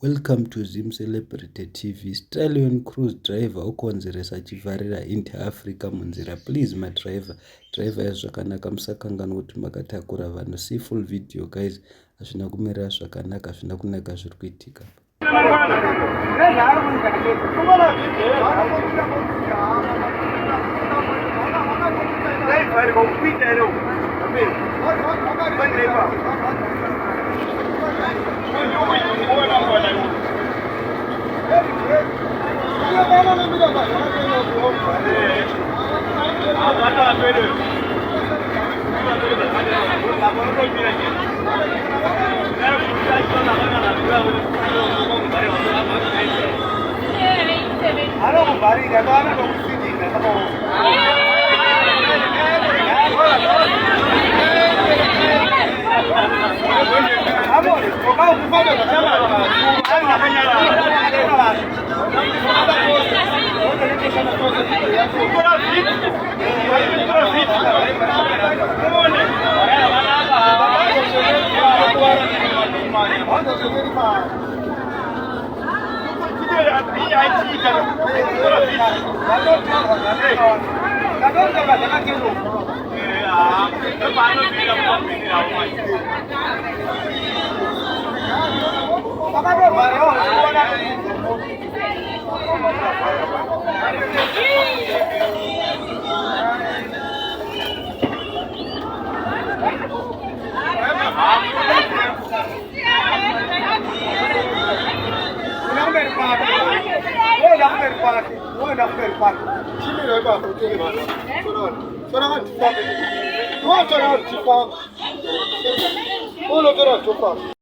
Welcome to Zim Celebrity TV. Stallion cruise driver ukonzeresa chivarira inter-Africa munzira. Please my driver zvakanaka musakanganwa kuti makatakura vanhu. See full video guys. Hazvina kumira zvakanaka, hazvina kunaka zviri kuitika.